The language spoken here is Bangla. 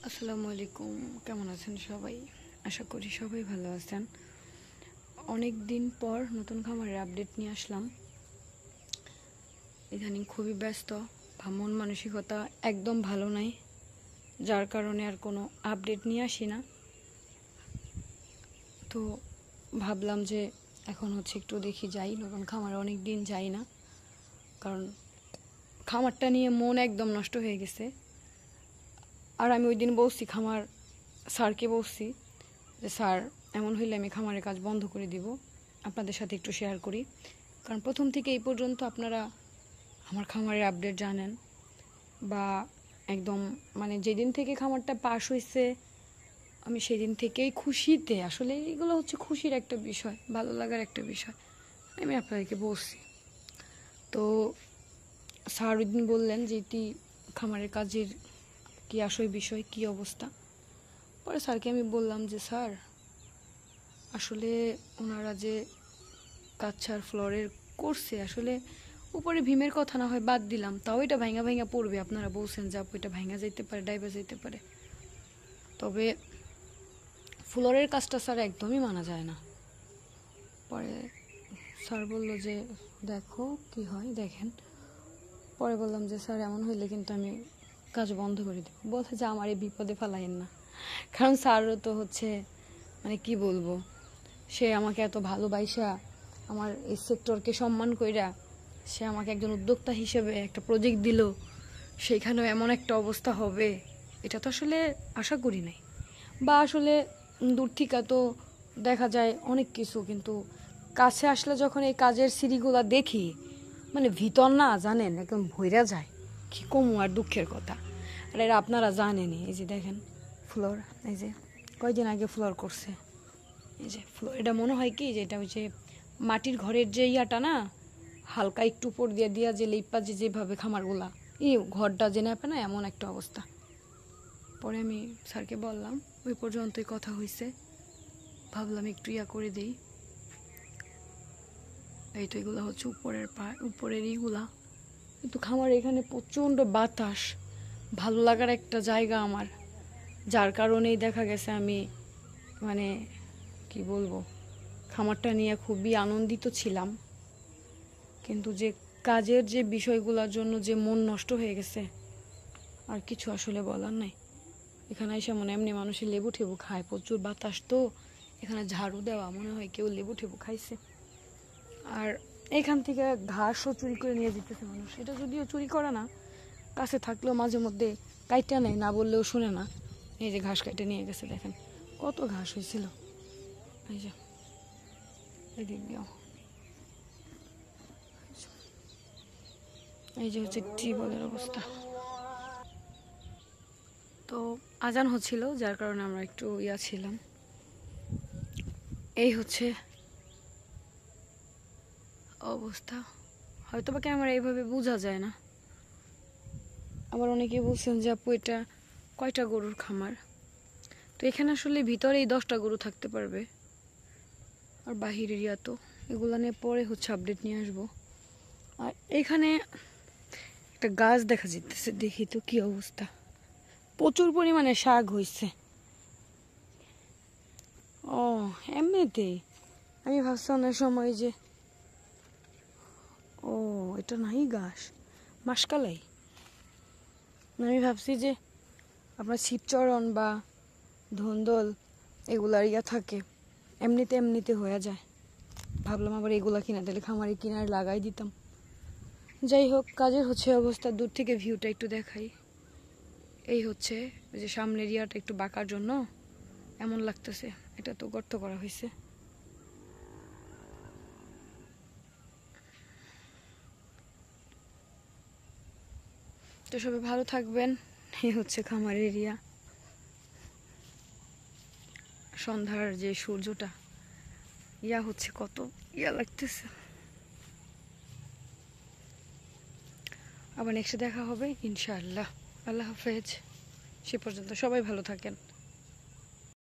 আসসালামু আলাইকুম, কেমন আছেন সবাই? আশা করি সবাই ভালো আছেন। অনেক দিন পর নতুন খামারের আপডেট নিয়ে আসলাম। ইদানিং খুবই ব্যস্ত, মন মানসিকতা একদম ভালো নাই, যার কারণে আর কোনো আপডেট নিয়ে আসি না। তো ভাবলাম যে এখন একটু দেখি যাই, নতুন খামারে অনেক দিন যাই না, কারণ খামারটা নিয়ে মন একদম নষ্ট হয়ে গেছে। আর আমি ওই দিন বলছি স্যারকে বলছি যে স্যার, এমন হইলে আমি খামারের কাজ বন্ধ করে দিব, আপনাদের সাথে একটু শেয়ার করি। কারণ প্রথম থেকে এই পর্যন্ত আপনারা আমার খামারের আপডেট জানেন, বা একদম যেদিন থেকে খামারটা পাস হয়েছে আমি সেদিন থেকেই খুশিতে, আসলে এগুলো খুশির একটা বিষয়, ভালো লাগার একটা বিষয়, আমি আপনাদেরকে বলছি। তো স্যার ওই দিন বললেন যে এটি খামারের কাজের কি আসল বিষয়, কি অবস্থা। পরে স্যারকে আমি বললাম যে স্যার, আসলে ওনারা যে কাচ্ছার ফ্লোরের করছে, আসলে উপরে ভীমের কথা না হয় বাদ দিলাম, তাও এটা ভাঙা ভাঙা পড়বে। আপনারা বলছেন যে আপু এটা ভাঙা যাইতে পারে, ডাইবা যাইতে পারে, তবে ফ্লোরের কাজটা স্যার একদমই মানা যায় না। পরে স্যার বললো যে দেখো কি হয়, দেখেন। পরে বললাম যে স্যার, এমন হইলে কিন্তু আমি কাজ বন্ধ করে দেব। বলছে যে আমার এই বিপদে ফেলাইন না, কারণ স্যারও তো কি বলবো, সে আমাকে এত ভালোবাসা, আমার এই সেক্টরকে সম্মান কইরা সে আমাকে একজন উদ্যোক্তা হিসেবে একটা প্রজেক্ট দিল, সেইখানেও এমন একটা অবস্থা হবে এটা তো আসলে আশা করি নাই। বা আসলে দূর থেকে তো দেখা যায় অনেক কিছু, কিন্তু কাছে আসলে যখন এই কাজের সিঁড়িগুলা দেখি, ভিতর না জানেন একদম ভইরা যায়। কি কমু আর দুঃখের কথা। আর এরা আপনারা জানেনই, এই যে দেখেন ফ্লোর, এই যে কয়দিন আগে ফ্লোর করছে, এই যে ফ্লোর, এটা মনে হয় কি যে এটা ওই যে মাটির ঘরের যে ইয়াটা না, হালকা একটু উপর দিয়ে দিয়া যে লিপা যে যেভাবে খামারগুলা ঘরটা যে নেপে না, এমন একটা অবস্থা। পরে আমি স্যারকে বললাম, ওই পর্যন্তই কথা হয়েছে, ভাবলাম একটু ইয়া করে দিই। এই তো এগুলো উপরের ইগুলা, কিন্তু খামার এখানে প্রচণ্ড বাতাস, ভালো লাগার একটা জায়গা আমার, যার কারণেই দেখা গেছে আমি কি বলবো, খামারটা নিয়ে খুবই আনন্দিত ছিলাম। কিন্তু যে কাজের যে বিষয়গুলোর জন্য যে মন নষ্ট হয়ে গেছে, আর কিছু আসলে বলার নাই। এখানে এসে এমনি মানুষের লেবু ঠেবু খায়, প্রচুর বাতাস তো, এখানে ঝাড়ু দেওয়া মনে হয় কেউ লেবু ঠেবু খাইছে। আর এখান থেকে ঘাসও চুরি করে নিয়ে যেতেছে মানুষ। এটা যদিও চুরি করে না, কাছে থাকলেও মাঝে মধ্যে কাইটা নেয়, না বললেও শুনে না। এই যে ঘাস কাইটে নিয়ে গেছে, দেখেন কত ঘাস হয়েছিল। এই যে এদিক দিয়েও, এই যে টিউবওয়েলের অবস্থা। তো আজান হচ্ছিল, যার কারণে আমরা একটু ছিলাম। এই অবস্থা, হয়তো বা ক্যামেরা এইভাবে বোঝা যায় না। আবার অনেকে বলছেন যে আপু এটা কয়টা গরুর খামার। তো এখানে আসলে ভিতরে এই 10টা গরু থাকতে পারবে, আর বাহিরের তো এগুলো নিয়ে পরে আপডেট নিয়ে আসবো। আর এখানে একটা গাছ দেখা যেতেছে, দেখি তো কি অবস্থা। প্রচুর পরিমাণে শাক হয়েছে। ও এমনিতেই আমি ভাবছি অনেক সময় যে ও এটা নাই ঘাস, মাসকালাই। আমি ভাবছি যে আপনার শিবচরণ বা ধন্দল এগুলার থাকে, এমনিতে হয়ে যায়। ভাবলাম আবার এগুলা কিনা দিলে খামারে কিনার লাগাই দিতাম। যাই হোক, কাজের অবস্থা। দূর থেকে ভিউটা একটু দেখাই। এই যে সামনের ইয়াটা একটু বাঁকার জন্য এমন লাগতেছে, এটা তো গর্ত করা হয়েছে। তো সবাই ভালো থাকবেন। এই খামার এরিয়া, সন্ধ্যার যে সূর্যটা কত লাগতেছে। আবার নেক্সট দেখা হবে ইনশাআল্লাহ। আল্লাহ হাফেজ। সে পর্যন্ত সবাই ভালো থাকেন।